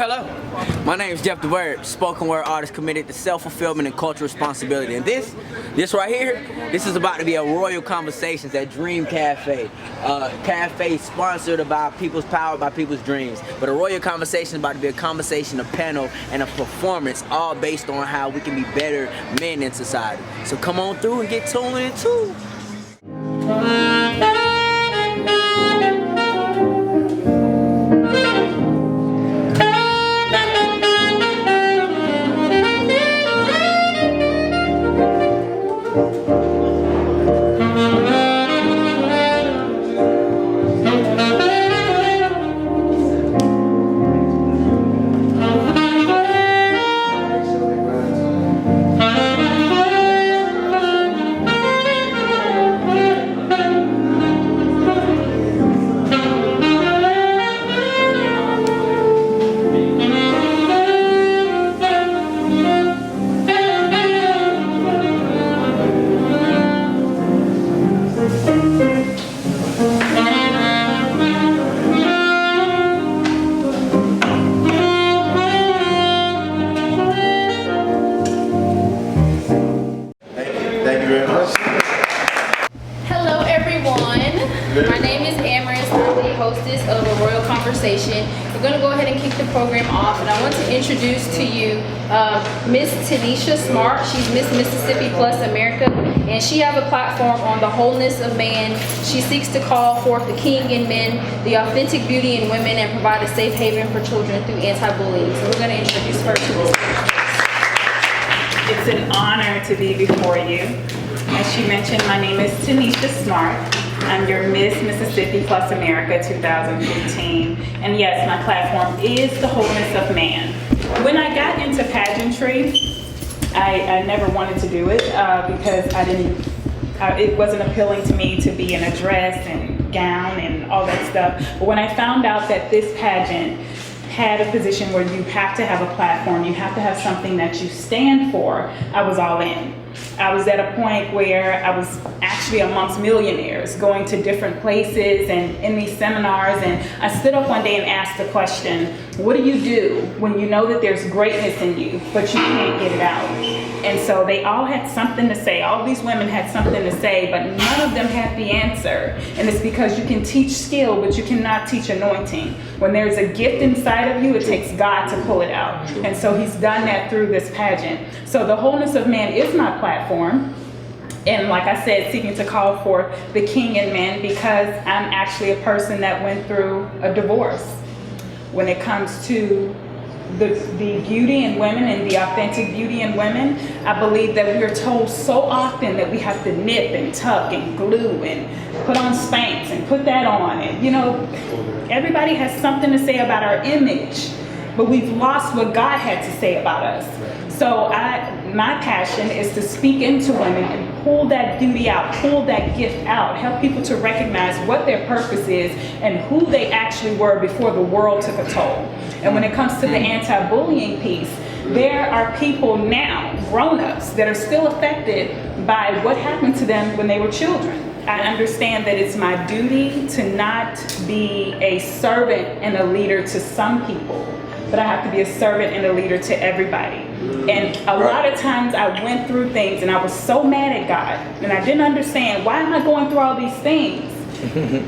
Well, hello. My name is Jeff the Verb, spoken word artist committed to self-fulfillment and cultural responsibility. And this right here, this is about to be a Royal Conversations at Dream Cafe. Cafe sponsored by People's Power, by People's Dreams. But a Royal Conversation is about to be a conversation, a panel, and a performance, all based on how we can be better men in society. So come on through and get tuned in too. Hello everyone, my name is Amaris. I'm the hostess of a Royal Conversation. We're going to go ahead and kick the program off, and I want to introduce to you Miss Tanesha Smart. She's Miss Mississippi Plus America, and she has a platform on the wholeness of man. She seeks to call forth the king in men, the authentic beauty in women, and provide a safe haven for children through anti-bullying. So we're going to introduce her to this. It's an honor to be before you. As she mentioned, my name is Tanesha Smart. I'm your Miss Mississippi Plus America 2015. And yes, my platform is the wholeness of man. When I got into pageantry, I never wanted to do it because it wasn't appealing to me to be in a dress and gown and all that stuff. But when I found out that this pageant had a position where you have to have a platform, you have to have something that you stand for, I was all in. I was at a point where I was actually amongst millionaires, going to different places and in these seminars, and I stood up one day and asked the question, what do you do when you know that there's greatness in you, but you can't get it out? And so they all had something to say. All these women had something to say, but none of them had the answer. And it's because you can teach skill, but you cannot teach anointing. When there's a gift inside of you, it takes God to pull it out. And so he's done that through this pageant. So the wholeness of man is my platform. And like I said, seeking to call forth the king in men, because I'm actually a person that went through a divorce. When it comes to the beauty in women and the authentic beauty in women, I believe that we are told so often that we have to nip and tuck and glue and put on Spanx and put that on. And you know, everybody has something to say about our image, but we've lost what God had to say about us. So my passion is to speak into women and pull that beauty out, pull that gift out, help people to recognize what their purpose is and who they actually were before the world took a toll. And when it comes to the anti-bullying piece, there are people now, grown-ups, that are still affected by what happened to them when they were children. I understand that it's my duty to not be a servant and a leader to some people, but I have to be a servant and a leader to everybody. And a lot of times I went through things and I was so mad at God, and I didn't understand, why am I going through all these things?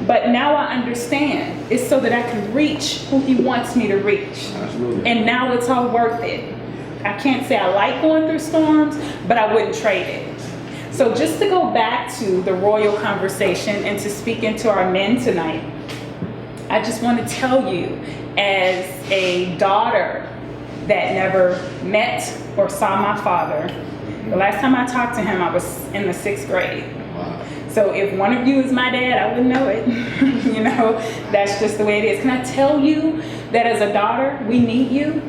But now I understand. It's so that I can reach who he wants me to reach. Absolutely. And now it's all worth it. I can't say I like going through storms, but I wouldn't trade it. So just to go back to the Royal Conversation and to speak into our men tonight, I just want to tell you, as a daughter that never met or saw my father, the last time I talked to him, I was in the 6th grade. Wow. So if one of you is my dad, I wouldn't know it. You know, that's just the way it is. Can I tell you that as a daughter, we need you?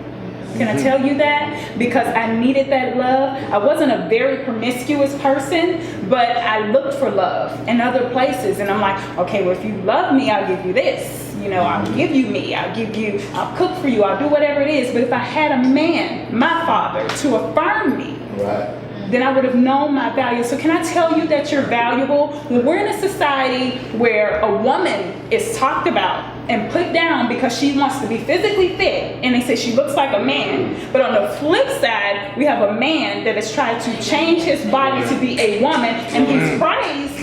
Can I tell you that? Because I needed that love. I wasn't a very promiscuous person, but I looked for love in other places. And I'm like, okay, well, if you love me, I'll give you this. You know, I'll give you me. I'll cook for you. I'll do whatever it is. But if I had a man, my father, to affirm me, right, then I would have known my value. So can I tell you that you're valuable? When we're in a society where a woman is talked about and put down because she wants to be physically fit, and they say she looks like a man, but on the flip side, we have a man that is trying to change his body to be a woman, and he's praised.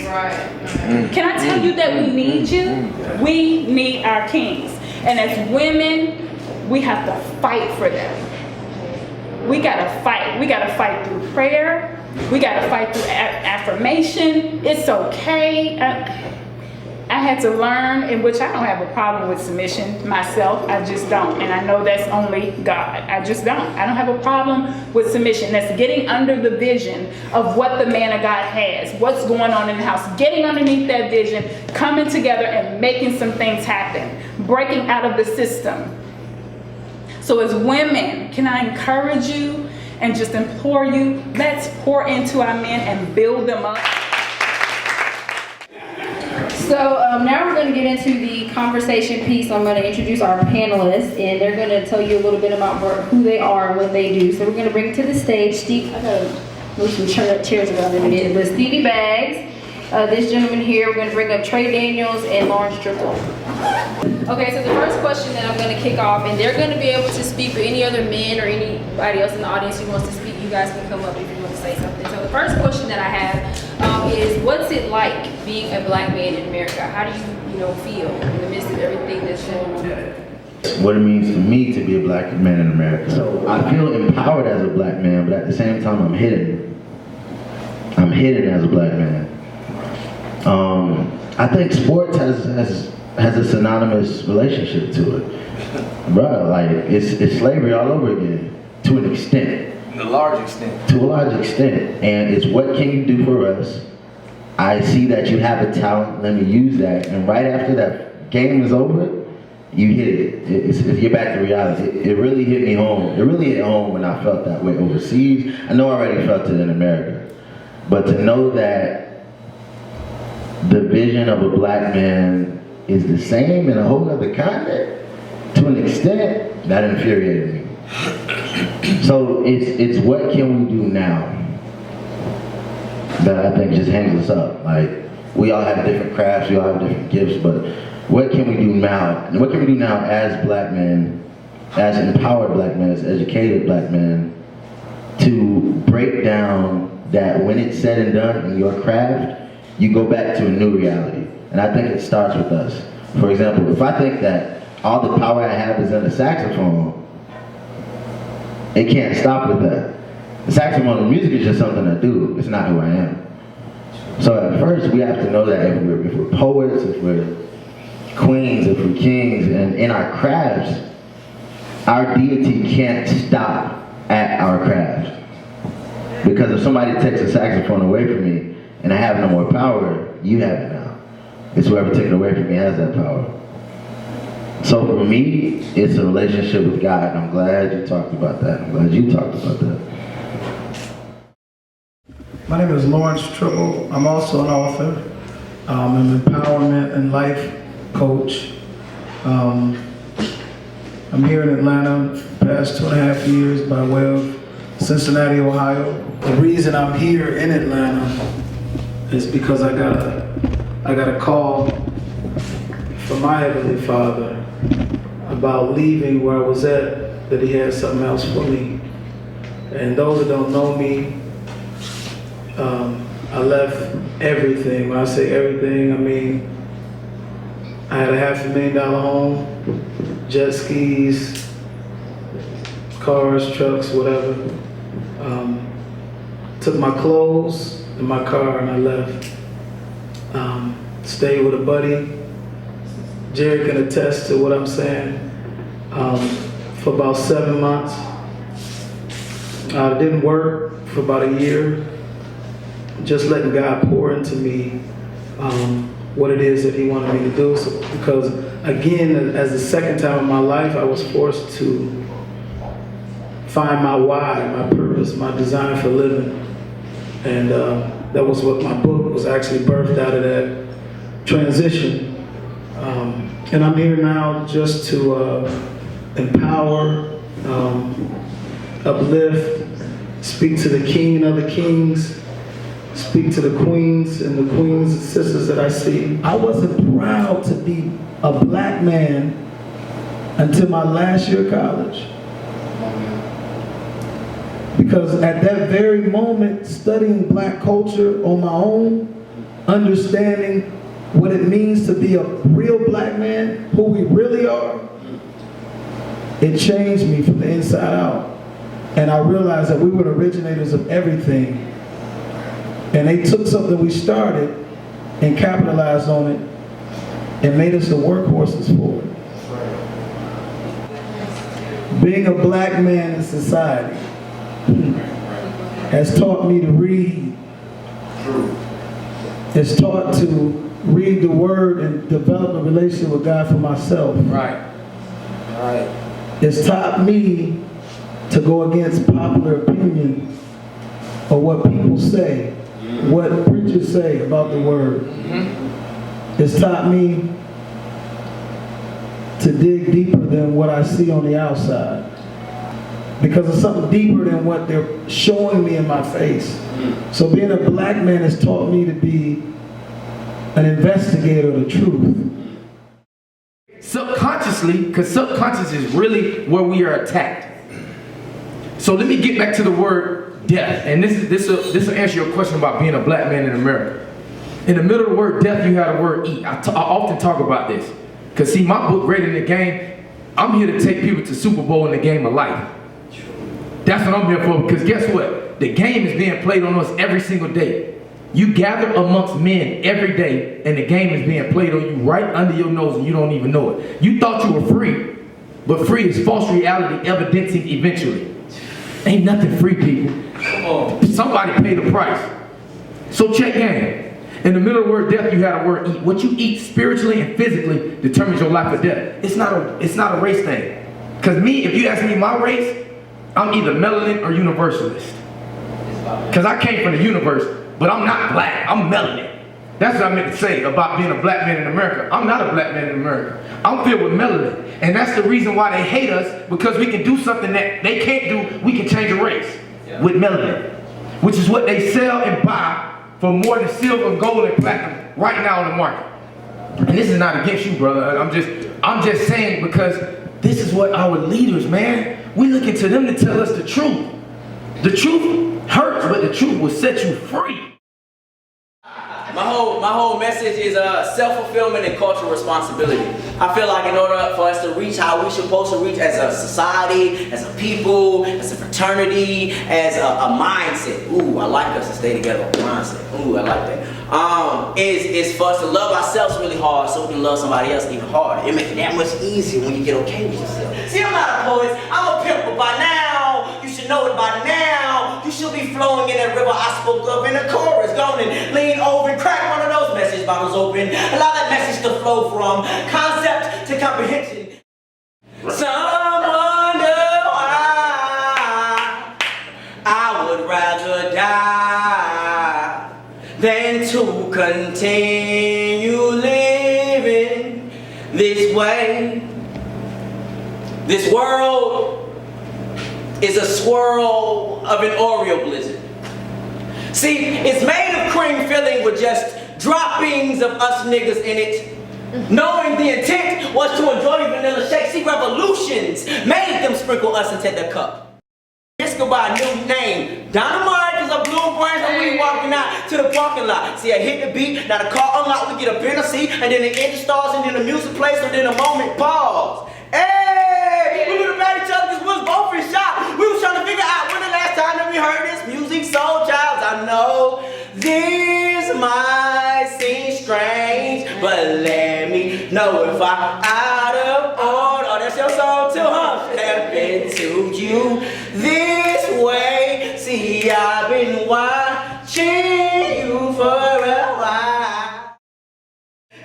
Can I tell you that we need you? We need our kings. And as women, we have to fight for them. We gotta fight. We gotta fight through prayer. We gotta fight through affirmation. It's okay. I had to learn, in which I don't have a problem with submission myself. I just don't. And I know that's only God. I just don't. I don't have a problem with submission. That's getting under the vision of what the man of God has, what's going on in the house, getting underneath that vision, coming together and making some things happen, breaking out of the system. So as women, can I encourage you and just implore you, let's pour into our men and build them up. So now we're going to get into the conversation piece. I'm going to introduce our panelists, and they're going to tell you a little bit about who they are and what they do. So we're going to bring it to the stage. Steve, I got to move some chairs around in a minute. But Stevie Baggs, this gentleman here, we're going to bring up Trey Daniels and Tribble. Okay, so the first question that I'm going to kick off, and they're going to be able to speak for any other men or anybody else in the audience who wants to speak. You guys can come up if you want to say something. So the first question that I have is, what's it like being a black man in America? How do you, feel in the midst of everything that's going on? What it means for me to be a black man in America. So I feel empowered as a black man, but at the same time I'm hidden. I'm hidden as a black man. I think sports has a synonymous relationship to it. Bro, like it's slavery all over again, to an extent. To a large extent. To a large extent. And it's what can you do for us? I see that you have a talent, let me use that. And right after that game is over, you hit it. You're back to reality. It really hit me home. It really hit home when I felt that way overseas. I know I already felt it in America. But to know that the vision of a black man is the same in a whole other continent, to an extent, that infuriated me. So it's what can we do now that I think just hangs us up. Like, we all have different crafts, we all have different gifts, but what can we do now? And what can we do now as black men, as empowered black men, as educated black men, to break down that when it's said and done in your craft, you go back to a new reality. And I think it starts with us. For example, if I think that all the power I have is in the saxophone, it can't stop with that. The saxophone, the music is just something I do. It's not who I am. So at first, we have to know that if we're poets, if we're queens, if we're kings, and in our crafts, our deity can't stop at our craft. Because if somebody takes a saxophone away from me and I have no more power, you have it now. It's whoever took it away from me has that power. So for me, it's a relationship with God. I'm glad you talked about that. I'm glad you talked about that. My name is Tribble. I'm also an author. I'm an empowerment and life coach. I'm here in Atlanta past 2.5 years by way of Cincinnati, Ohio. The reason I'm here in Atlanta is because I got a call from my Heavenly Father about leaving where I was at, that He had something else for me. And those that don't know me, I left everything. When I say everything, I mean I had a $500,000 home, jet skis, cars, trucks, whatever. Took my clothes and my car and I left. Stayed with a buddy. Jerry can attest to what I'm saying. For about 7 months. Didn't work for about a year. Just letting God pour into me what it is that He wanted me to do. So, because again, as the second time in my life, I was forced to find my why, my purpose, my design for living. And that was what my book was actually birthed out of that transition. And I'm here now just to empower, uplift, speak to the king of the kings, speak to the queens and the queens and sisters that I see. I wasn't proud to be a black man until my last year of college. Because at that very moment, studying black culture on my own, understanding what it means to be a real black man, who we really are, it changed me from the inside out. And I realized that we were the originators of everything. And they took something we started and capitalized on it and made us the workhorses for it. Being a black man in society has taught me to read. It's taught to read the word and develop a relationship with God for myself. Right. It's taught me to go against popular opinion or what people say, what preachers say about the word. It's taught me to dig deeper than what I see on the outside. Because it's something deeper than what they're showing me in my face. So being a black man has taught me to be an investigator of the truth. Subconsciously, because subconscious is really where we are attacked. So let me get back to the word death. And this will answer your question about being a black man in America. In the middle of the word death, you have the word eat. I often talk about this. Because see, my book, Greater Than the Game, I'm here to take people to Super Bowl in the game of life. That's what I'm here for, because guess what? The game is being played on us every single day. You gather amongst men every day, and the game is being played on you right under your nose, and you don't even know it. You thought you were free, but free is false reality evidencing eventually. Ain't nothing free, people. Somebody paid the price. So check game. In the middle of the word death, you have the word eat. What you eat spiritually and physically determines your life or death. It's not a race thing. Because me, if you ask me my race, I'm either melanin or universalist. Because I came from the universe, but I'm not black, I'm melanin. That's what I meant to say about being a black man in America. I'm not a black man in America. I'm filled with melanin. And that's the reason why they hate us, because we can do something that they can't do. We can change a race with melanin, which is what they sell and buy for more than silver, gold, and platinum right now on the market. And this is not against you, brother. I'm just saying, because this is what our leaders, man, we looking to them to tell us the truth. The truth hurts, but the truth will set you free. My whole message is self-fulfillment and cultural responsibility. I feel like in order for us to reach how we're supposed to reach as a society, as a people, as a fraternity, as a mindset. Ooh, I like us to stay together on mindset. Ooh, I like that. Is for us to love ourselves really hard so we can love somebody else even harder. It makes it that much easier when you get okay with yourself. See, I'm not a poet, I'm a pimp, but by now, you should know it by now. You should be flowing in that river I spoke of in the chorus. Go on and lean over and crack one of those message bottles open. Allow that message to flow from concept to comprehension. Some wonder why I would rather die than to continue living this way. This world is a swirl of an Oreo blizzard. See, it's made of cream filling with just droppings of us niggas in it. Knowing the intent was to enjoy vanilla shake. See, revolutions made them sprinkle us into their cup. Let's go by a new name. Dynamite is a blue brains when we walking out to the parking lot. See, I hit the beat, now the car unlocked, we get a bench seat, and then the engine starts, and then the music plays, and then a moment pause. Hey, we would have met each other because we was both in shock. We was trying to figure out when the last time that we heard this music. Soul Childs, I know this might seem strange, but let me know if I'm out of order. Oh, that's your song too, huh? Step into you this way. See, I've been watching you for a while.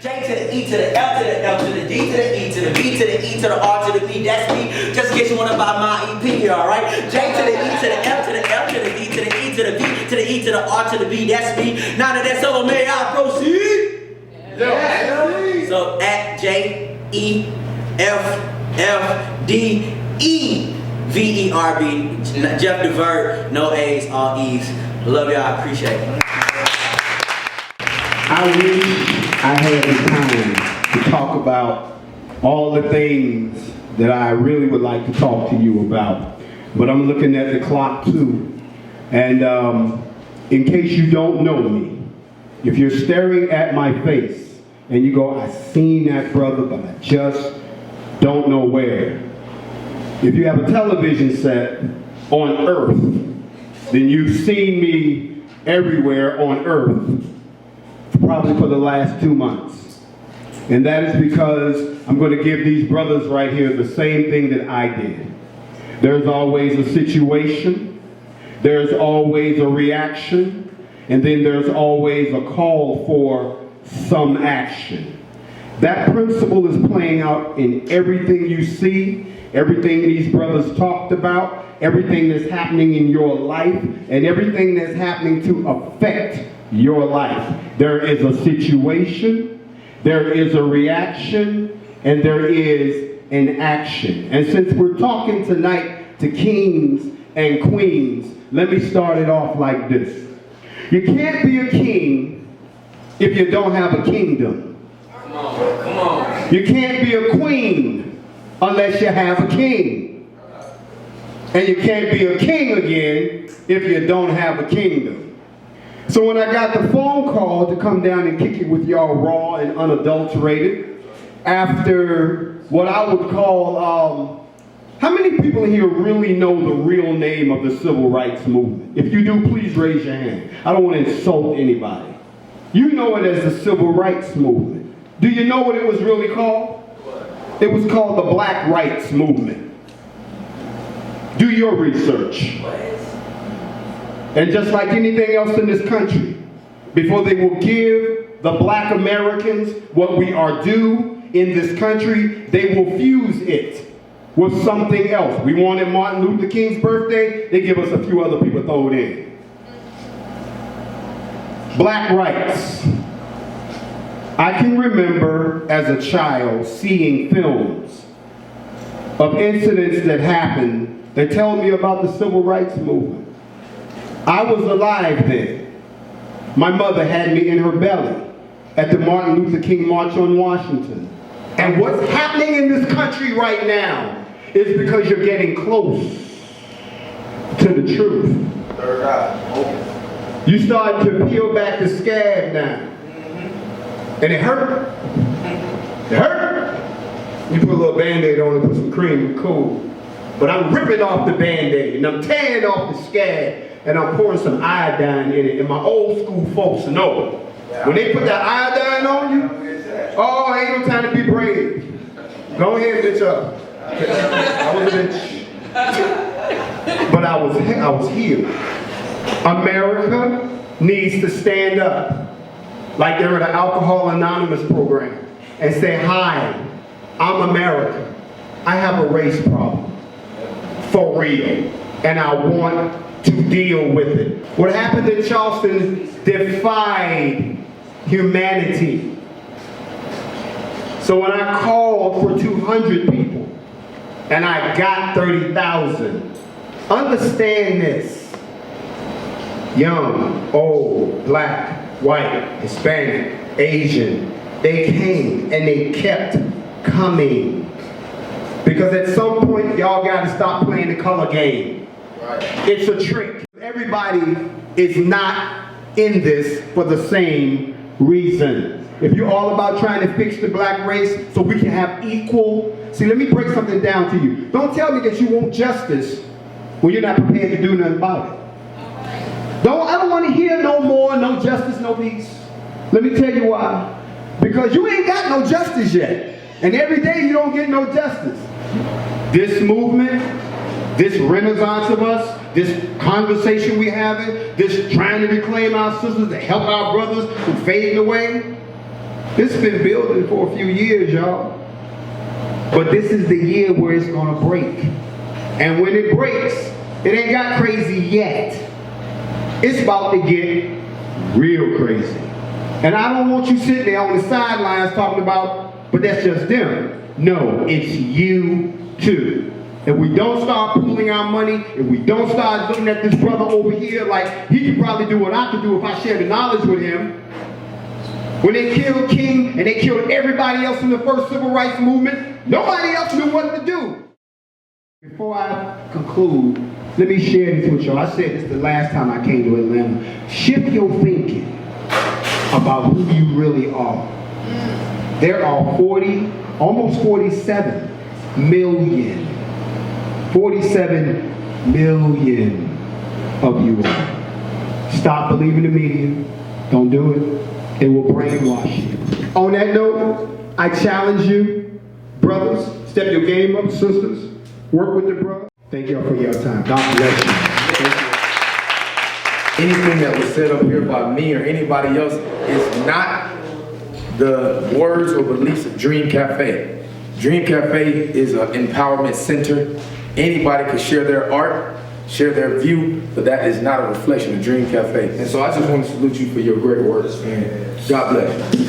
J to the E to the L to the L to the D to the E to the B to the E to the R to the B, that's me. Just in case you want to buy my EP, alright? J to the E to the L to the L to the D to the E to the B to the E to the R to the B, that's me. Now that that's over, may I proceed? Yeah. So at J-E-F-F-D-E VERB, Jeff the Verb, no A's, all E's. Love y'all, I appreciate it. I wish I had the time to talk about all the things that I really would like to talk to you about. But I'm looking at the clock too. And in case you don't know me, if you're staring at my face and you go, I seen that brother, but I just don't know where. If you have a television set on Earth, then you've seen me everywhere on Earth, probably for the last 2 months. And that is because I'm going to give these brothers right here the same thing that I did. There's always a situation, there's always a reaction, and then there's always a call for some action. That principle is playing out in everything you see, everything these brothers talked about, everything that's happening in your life, and everything that's happening to affect your life. There is a situation, there is a reaction, and there is an action. And since we're talking tonight to kings and queens, let me start it off like this. You can't be a king if you don't have a kingdom. Come on, come on. You can't be a queen unless you have a king. And you can't be a king again if you don't have a kingdom. So when I got the phone call to come down and kick it with y'all raw and unadulterated, after what I would call, how many people here really know the real name of the civil rights movement? If you do, please raise your hand. I don't want to insult anybody. You know it as the civil rights movement. Do you know what it was really called? It was called the Black Rights Movement. Do your research. And just like anything else in this country, before they will give the black Americans what we are due in this country, they will fuse it with something else. We wanted Martin Luther King's birthday, they give us a few other people throw it in. Black rights. I can remember as a child seeing films of incidents that happened that tell me about the civil rights movement. I was alive then. My mother had me in her belly at the Martin Luther King March on Washington. And what's happening in this country right now is because you're getting close to the truth. You start to peel back the scab now. And it hurt. It hurt. You put a little Band-Aid on and put some cream, cool. But I'm ripping off the Band-Aid and I'm tearing off the scab and I'm pouring some iodine in it. And my old school folks know when they put that iodine on you, oh, ain't no time to be brave. Go ahead, bitch up. I was a bitch. But I was healed. America needs to stand up like they're in an Alcohol Anonymous program and say, hi, I'm America. I have a race problem. For real. And I want to deal with it. What happened in Charleston defied humanity. So when I called for 200 people and I got 30,000, understand this. Young, old, black, white, Hispanic, Asian, they came and they kept coming. Because at some point, y'all gotta stop playing the color game. Right. It's a trick. Everybody is not in this for the same reason. If you're all about trying to fix the black race so we can have equal, see, let me break something down to you. Don't tell me that you want justice when you're not prepared to do nothing about it. I don't want to hear no more, no justice, no peace. Let me tell you why. Because you ain't got no justice yet. And every day you don't get no justice. This movement, this renaissance of us, this conversation we having, this trying to reclaim our sisters, to help our brothers who fading away, this has been building for a few years, y'all. But this is the year where it's gonna break. And when it breaks, it ain't got crazy yet. It's about to get real crazy. And I don't want you sitting there on the sidelines talking about, but that's just them. No, it's you too. If we don't start pooling our money, if we don't start looking at this brother over here like he could probably do what I could do if I shared the knowledge with him. When they killed King and they killed everybody else in the first civil rights movement, nobody else knew what to do. Before I conclude, let me share this with y'all. I said this the last time I came to Atlanta. Shift your thinking about who you really are. There are almost 47 million of you all. Stop believing the media. Don't do it. It will brainwash you. On that note, I challenge you, brothers, step your game up, sisters, work with the brothers. Thank y'all for your time. God bless you. Anything that was said up here by me or anybody else is not the words or beliefs of Dream Cafe. Dream Cafe is an empowerment center. Anybody can share their art, share their view, but that is not a reflection of Dream Cafe. And so I just want to salute you for your great work, and God bless you.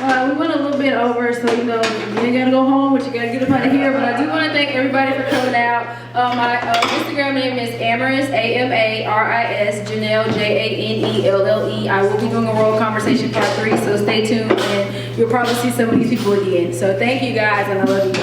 We went a little bit over, so you know, you ain't gotta go home, but you gotta get up out of here. But I do want to thank everybody for coming out. My Instagram name is Amaris, Amaris, Janelle, Janelle. I will be doing a Royal Conversation Part 3, so stay tuned, and you'll probably see some of these people again. So thank you guys, and I love you.